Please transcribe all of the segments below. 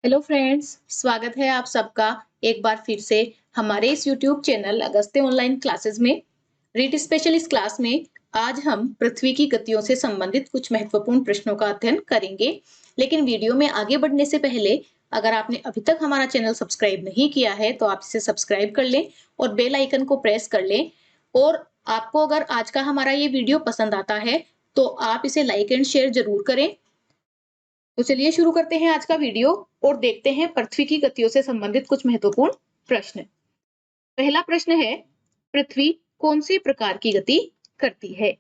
Hello friends, स्वागत है आप सबका एक बार फिर से हमारे इस YouTube channel Agastya online classes में। रीड स्पेशल इस क्लास में आज हम पृथ्वी की गतियों से संबंधित कुछ महत्वपूर्ण प्रश्नों का अध्ययन करेंगे। लेकिन वीडियो में आगे बढ़ने से पहले अगर आपने अभी तक हमारा चैनल सब्सक्राइब नहीं किया है तो आप इसे सब्सक्राइब कर लें और बेल आइकन को प्रेस कर लें। और आपको अगर आज का हमारा ये वीडियो पसंद आता है तो आप इसे लाइक एंड शेयर जरूर करें। तो चलिए शुरू करते हैं आज का वीडियो और देखते हैं पृथ्वी की गतियों से संबंधित कुछ महत्वपूर्ण प्रश्न। पहला प्रश्न है, पृथ्वी कौन सी प्रकार की गति करती है?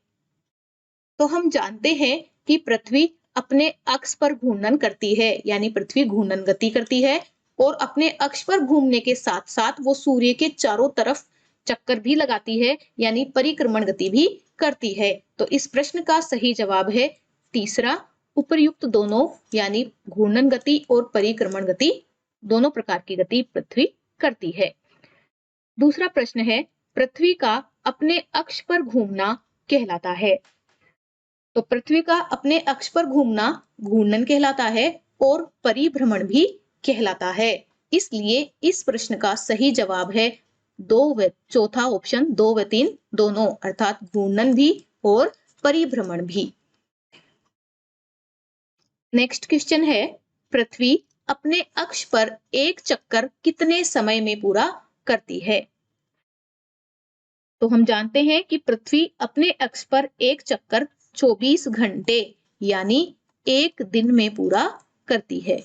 तो हम जानते हैं कि पृथ्वी अपने अक्ष पर घूर्णन करती है, यानी पृथ्वी घूर्णन गति करती है और अपने अक्ष पर घूमने के साथ साथ वो सूर्य के चारों तरफ चक्कर भी लगाती है, यानी परिक्रमण गति भी करती है। तो इस प्रश्न का सही जवाब है तीसरा, उपर्युक्त दोनों, यानी घूर्णन गति और परिक्रमण गति दोनों प्रकार की गति पृथ्वी करती है। दूसरा प्रश्न है, पृथ्वी का अपने अक्ष पर घूमना कहलाता है। तो पृथ्वी का अपने अक्ष पर घूमना घूर्णन कहलाता है और परिभ्रमण भी कहलाता है। इसलिए इस प्रश्न का सही जवाब है चौथा ऑप्शन 2 व 3 दोनों, अर्थात घूर्णन भी और परिभ्रमण भी। नेक्स्ट क्वेश्चन है, पृथ्वी अपने अक्ष पर एक चक्कर कितने समय में पूरा करती है? तो हम जानते हैं कि पृथ्वी अपने अक्ष पर एक चक्कर 24 घंटे यानी एक दिन में पूरा करती है।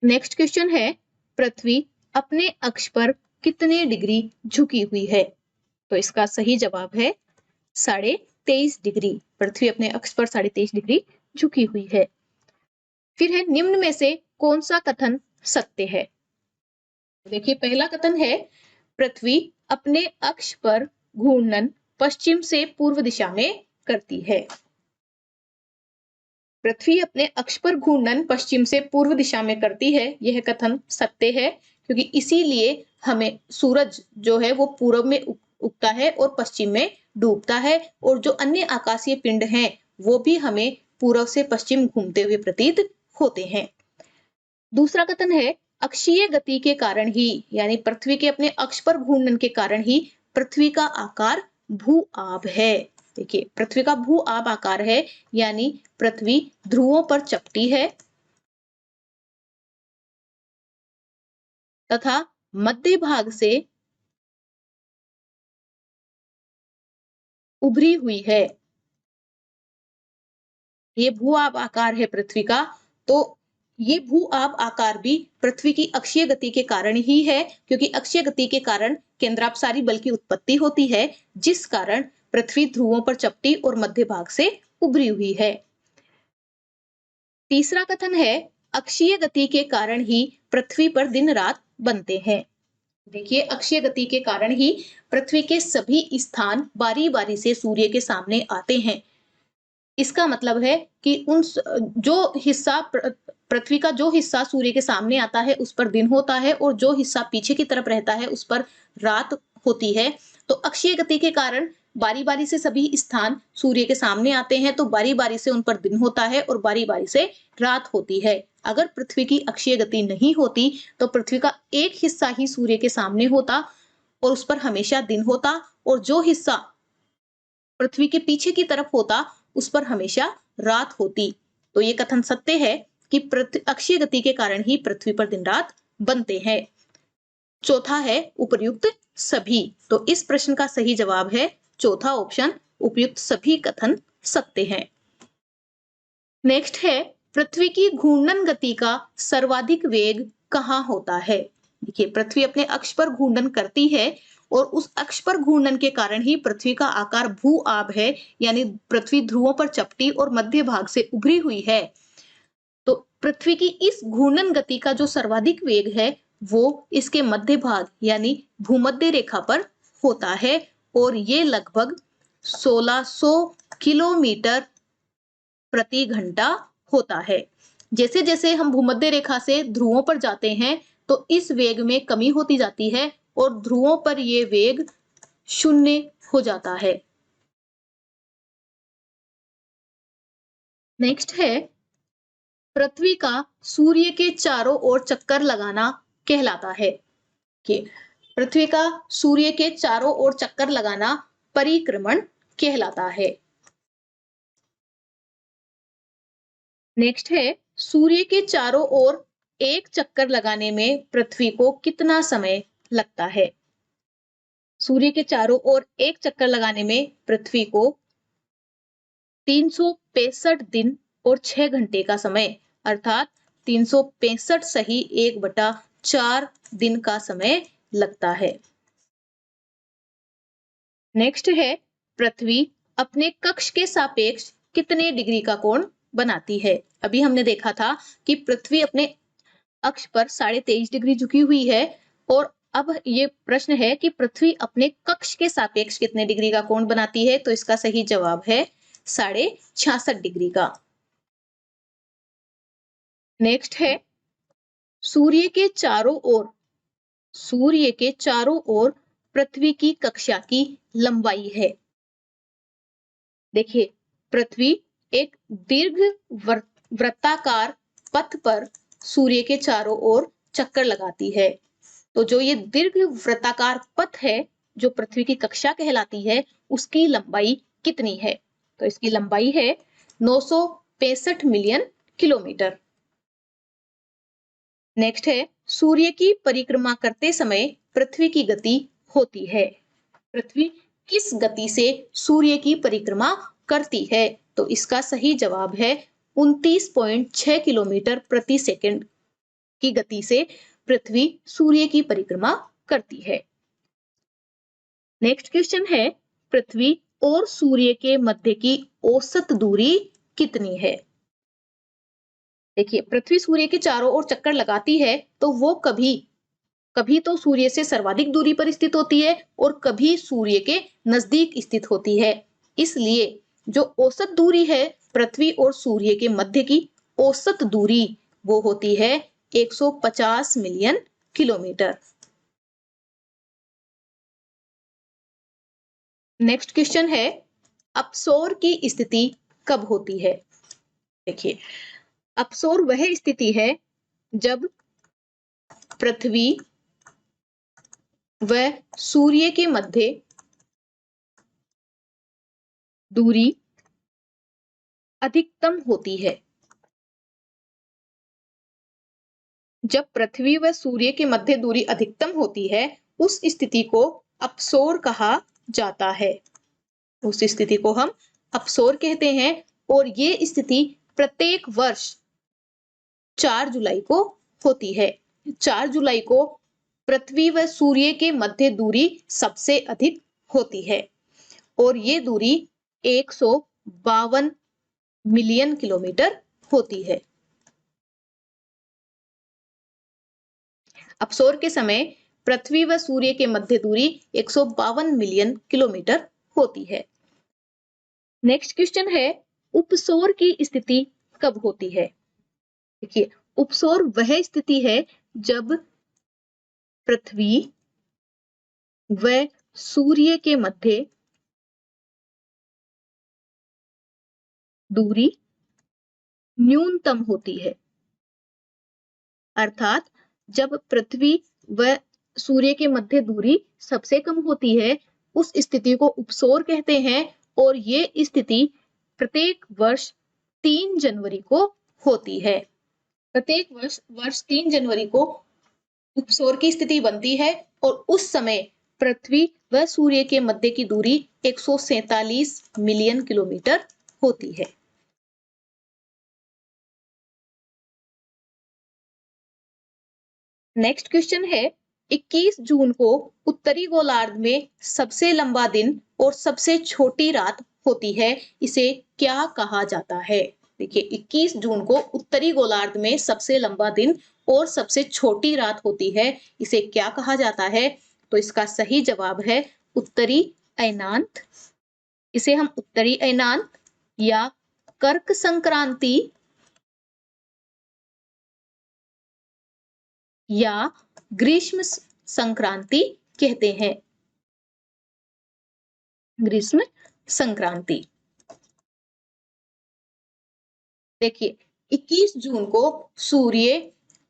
नेक्स्ट क्वेश्चन है, पृथ्वी अपने अक्ष पर कितने डिग्री झुकी हुई है? तो इसका सही जवाब है 23.5 डिग्री। पृथ्वी अपने अक्ष पर 23.5 डिग्री झुकी हुई है। फिर है, निम्न में से कौन सा कथन सत्य है? देखिए, पहला कथन है, पृथ्वी अपने अक्ष पर घूर्णन पश्चिम से पूर्व दिशा में करती है। पृथ्वी अपने अक्ष पर घूर्णन पश्चिम से पूर्व दिशा में करती है, यह कथन सत्य है, क्योंकि इसीलिए हमें सूरज जो है वो पूर्व में उगता है और पश्चिम में डूबता है, और जो अन्य आकाशीय पिंड हैं वो भी हमें पूर्व से पश्चिम घूमते हुए प्रतीत होते हैं। दूसरा कथन है, अक्षीय गति के कारण ही, यानी पृथ्वी के अपने अक्ष पर घूर्णन के कारण ही पृथ्वी का आकार भू आब है। देखिए, पृथ्वी का भू आब आकार है, यानी पृथ्वी ध्रुवों पर चपटी है तथा मध्य भाग से उभरी हुई है। ये भू आब आकार है पृथ्वी का। तो ये भू आब आकार भी पृथ्वी की अक्षीय गति के कारण ही है, क्योंकि अक्षीय गति के कारण केंद्रापसारी बल की उत्पत्ति होती है, जिस कारण पृथ्वी ध्रुवों पर चपटी और मध्य भाग से उभरी हुई है। तीसरा कथन है, अक्षीय गति के कारण ही पृथ्वी पर दिन रात बनते हैं। देखिए, अक्षीय गति के कारण ही पृथ्वी के सभी स्थान बारी बारी से सूर्य के सामने आते हैं। इसका मतलब है कि जो हिस्सा पृथ्वी का जो हिस्सा सूर्य के सामने आता है उस पर दिन होता है, और जो हिस्सा पीछे की तरफ रहता है उस पर रात होती है। तो अक्षीय गति के कारण बारी बारी से सभी स्थान सूर्य के सामने आते हैं, तो बारी बारी से उन पर दिन होता है और बारी बारी से रात होती है। अगर पृथ्वी की अक्षीय गति नहीं होती तो पृथ्वी का एक हिस्सा ही सूर्य के सामने होता और उस पर हमेशा दिन होता, और जो हिस्सा पृथ्वी के पीछे की तरफ होता उस पर हमेशा रात होती। तो ये कथन सत्य है कि अक्षीय गति के कारण ही पृथ्वी पर दिन रात बनते हैं। चौथा है उपर्युक्त सभी। तो इस प्रश्न का सही जवाब है चौथा ऑप्शन, उपयुक्त सभी कथन सत्य हैं। नेक्स्ट है, पृथ्वी की घूर्णन गति का सर्वाधिक वेग कहाँ होता है? देखिए, पृथ्वी अपने अक्ष पर घूर्णन करती है और उस अक्ष पर घूर्णन के कारण ही पृथ्वी का आकार भू आब है, यानी पृथ्वी ध्रुवों पर चपटी और मध्य भाग से उभरी हुई है। तो पृथ्वी की इस घूर्णन गति का जो सर्वाधिक वेग है वो इसके मध्य भाग यानी भूमध्य रेखा पर होता है, और ये लगभग 1600 किलोमीटर प्रति घंटा होता है। जैसे जैसे हम भूमध्य रेखा से ध्रुवों पर जाते हैं तो इस वेग में कमी होती जाती है और ध्रुवों पर ये वेग शून्य हो जाता है। नेक्स्ट है पृथ्वी का सूर्य के चारों ओर चक्कर लगाना कहलाता है कि पृथ्वी का सूर्य के चारों ओर चक्कर लगाना परिक्रमण कहलाता है। नेक्स्ट है सूर्य के चारों ओर एक चक्कर लगाने में पृथ्वी को कितना समय लगता है? सूर्य के चारों ओर एक चक्कर लगाने में पृथ्वी को 365 दिन और 6 घंटे का समय अर्थात 365 सही 1/4 दिन का समय लगता है। नेक्स्ट है पृथ्वी अपने कक्ष के सापेक्ष कितने डिग्री का कोण बनाती है? अभी हमने देखा था कि पृथ्वी अपने अक्ष पर 23.5 डिग्री झुकी हुई है और अब ये प्रश्न है कि पृथ्वी अपने कक्ष के सापेक्ष कितने डिग्री का कोण बनाती है, तो इसका सही जवाब है 66.5 डिग्री का। नेक्स्ट है सूर्य के चारों ओर सूर्य के चारों ओर पृथ्वी की कक्षा की लंबाई है। देखिए पृथ्वी एक दीर्घ वृत्ताकार पथ पर सूर्य के चारों ओर चक्कर लगाती है। तो जो ये दीर्घ वृत्ताकार पथ है जो पृथ्वी की कक्षा कहलाती है उसकी लंबाई कितनी है? तो इसकी लंबाई है 965 मिलियन किलोमीटर। नेक्स्ट है सूर्य की परिक्रमा करते समय पृथ्वी की गति होती है। पृथ्वी किस गति से सूर्य की परिक्रमा करती है? तो इसका सही जवाब है 29.6 किलोमीटर प्रति सेकंड की गति से पृथ्वी सूर्य की परिक्रमा करती है। नेक्स्ट क्वेश्चन है पृथ्वी और सूर्य के मध्य की औसत दूरी कितनी है? देखिए पृथ्वी सूर्य के चारों ओर चक्कर लगाती है तो वो कभी कभी तो सूर्य से सर्वाधिक दूरी पर स्थित होती है और कभी सूर्य के नजदीक स्थित होती है। इसलिए जो औसत दूरी है पृथ्वी और सूर्य के मध्य की औसत दूरी वो होती है 150 मिलियन किलोमीटर। नेक्स्ट क्वेश्चन है अपसौर की स्थिति कब होती है? देखिए अपसौर वह स्थिति है जब पृथ्वी व सूर्य के मध्य दूरी अधिकतम होती है। जब पृथ्वी व सूर्य के मध्य दूरी अधिकतम होती है उस स्थिति को अपसौर कहा जाता है। उस स्थिति को हम अपसौर कहते हैं और ये स्थिति प्रत्येक वर्ष 4 जुलाई को होती है। 4 जुलाई को पृथ्वी व सूर्य के मध्य दूरी सबसे अधिक होती है और ये दूरी 152 मिलियन किलोमीटर होती है। अपसौर के समय पृथ्वी व सूर्य के मध्य दूरी 152 मिलियन किलोमीटर होती है। नेक्स्ट क्वेश्चन है उपसौर की स्थिति कब होती है? देखिए उपसौर वह स्थिति है जब पृथ्वी व सूर्य के मध्य दूरी न्यूनतम होती है। अर्थात जब पृथ्वी व सूर्य के मध्य दूरी सबसे कम होती है उस स्थिति को उपसौर कहते हैं और ये स्थिति प्रत्येक वर्ष 3 जनवरी को होती है। प्रत्येक वर्ष 3 जनवरी को उपसौर की स्थिति बनती है और उस समय पृथ्वी व सूर्य के मध्य की दूरी 147 मिलियन किलोमीटर होती है। नेक्स्ट क्वेश्चन है 21 जून को उत्तरी गोलार्ध में सबसे लंबा दिन और सबसे छोटी रात होती है, इसे क्या कहा जाता है? देखिए 21 जून को उत्तरी गोलार्ध में सबसे लंबा दिन और सबसे छोटी रात होती है, इसे क्या कहा जाता है? तो इसका सही जवाब है उत्तरी अयनांत। इसे हम उत्तरी अयनांत या कर्क संक्रांति या ग्रीष्म संक्रांति कहते हैं। ग्रीष्म संक्रांति। देखिए 21 जून को सूर्य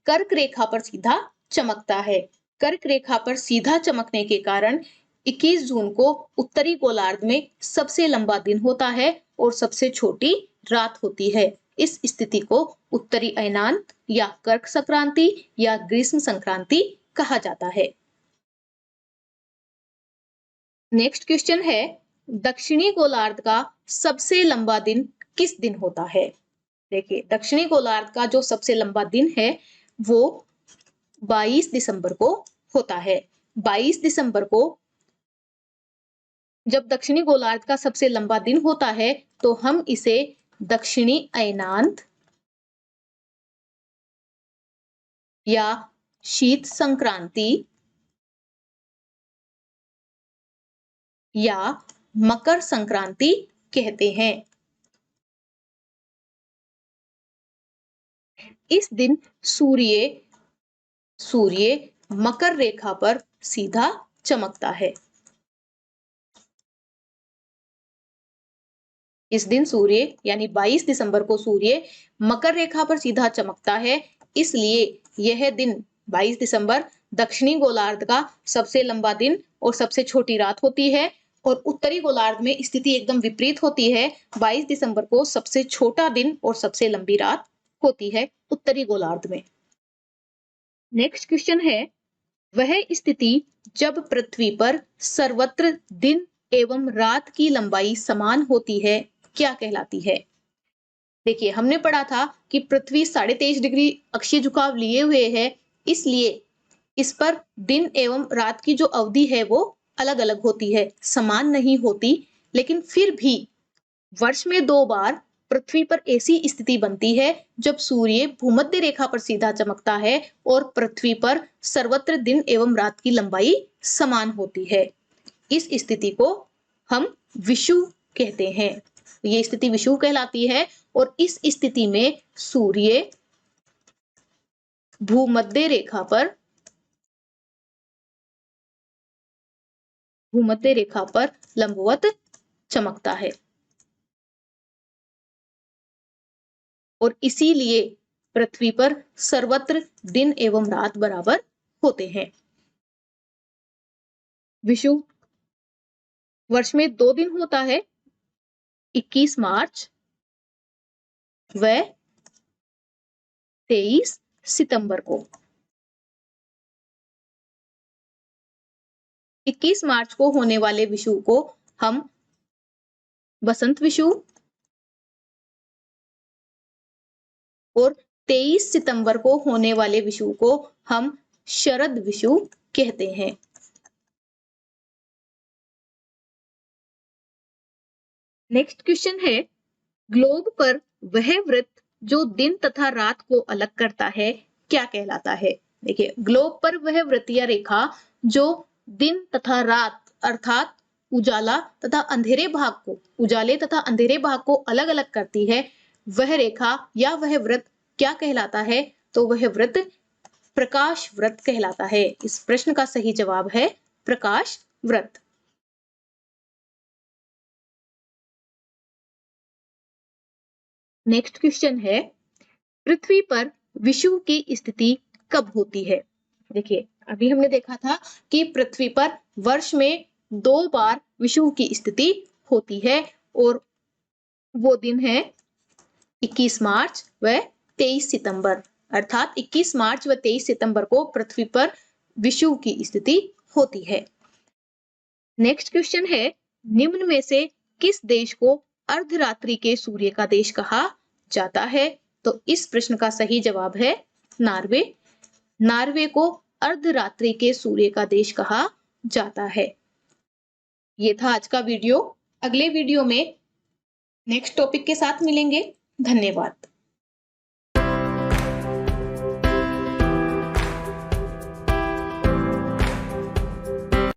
कर्क रेखा पर सीधा चमकता है। कर्क रेखा पर सीधा चमकने के कारण 21 जून को उत्तरी गोलार्ध में सबसे लंबा दिन होता है और सबसे छोटी रात होती है। इस स्थिति को उत्तरी अयनांत या कर्क संक्रांति या ग्रीष्म संक्रांति कहा जाता है। नेक्स्ट क्वेश्चन है, दक्षिणी गोलार्ध का सबसे लंबा दिन किस दिन होता है? देखिए दक्षिणी गोलार्ध का जो सबसे लंबा दिन है वो 22 दिसंबर को होता है। 22 दिसंबर को जब दक्षिणी गोलार्ध का सबसे लंबा दिन होता है तो हम इसे दक्षिणी अयनांत या शीत संक्रांति या मकर संक्रांति कहते हैं। इस दिन सूर्य मकर रेखा पर सीधा चमकता है। इस दिन सूर्य यानी 22 दिसंबर को सूर्य मकर रेखा पर सीधा चमकता है, इसलिए यह दिन 22 दिसंबर दक्षिणी गोलार्ध का सबसे लंबा दिन और सबसे छोटी रात होती है और उत्तरी गोलार्ध में स्थिति एकदम विपरीत होती है। 22 दिसंबर को सबसे छोटा दिन और सबसे लंबी रात होती है उत्तरी गोलार्ध में। नेक्स्ट क्वेश्चन है, वह स्थिति जब पृथ्वी पर सर्वत्र दिन एवं रात की लंबाई समान होती है क्या कहलाती है? देखिए हमने पढ़ा था कि पृथ्वी 23.5 डिग्री अक्षीय झुकाव लिए हुए है, इसलिए इस पर दिन एवं रात की जो अवधि है वो अलग अलग होती है, समान नहीं होती। लेकिन फिर भी वर्ष में 2 बार पृथ्वी पर ऐसी स्थिति बनती है जब सूर्य भूमध्य रेखा पर सीधा चमकता है और पृथ्वी पर सर्वत्र दिन एवं रात की लंबाई समान होती है। इस स्थिति को हम विषुव कहते हैं। ये स्थिति विषुव कहलाती है और इस स्थिति में सूर्य भूमध्य रेखा पर लंबवत चमकता है और इसीलिए पृथ्वी पर सर्वत्र दिन एवं रात बराबर होते हैं। विषुव वर्ष में 2 दिन होता है, 21 मार्च व 23 सितंबर को। 21 मार्च को होने वाले विषुव को हम बसंत विषुव और 23 सितंबर को होने वाले विषुव को हम शरद विषुव कहते हैं। नेक्स्ट क्वेश्चन है, ग्लोब पर वह वृत्त जो दिन तथा रात को अलग करता है क्या कहलाता है? देखिए ग्लोब पर वह वृत्त या रेखा जो दिन तथा रात अर्थात उजाले तथा अंधेरे भाग को अलग अलग करती है, वह रेखा या वह वृत्त क्या कहलाता है? तो वह वृत्त प्रकाश वृत्त कहलाता है। इस प्रश्न का सही जवाब है प्रकाश वृत्त। नेक्स्ट क्वेश्चन है, पृथ्वी पर विषुव की स्थिति कब होती है? देखिए अभी हमने देखा था कि पृथ्वी पर वर्ष में 2 बार विषुव की स्थिति होती है और वो दिन है 21 मार्च व 23 सितंबर। अर्थात 21 मार्च व 23 सितंबर को पृथ्वी पर विषुव की स्थिति होती है। नेक्स्ट क्वेश्चन है, निम्न में से किस देश को अर्धरात्रि के सूर्य का देश कहा जाता है? तो इस प्रश्न का सही जवाब है नॉर्वे। नॉर्वे को अर्धरात्रि के सूर्य का देश कहा जाता है। ये था आज का वीडियो। अगले वीडियो में नेक्स्ट टॉपिक के साथ मिलेंगे। धन्यवाद।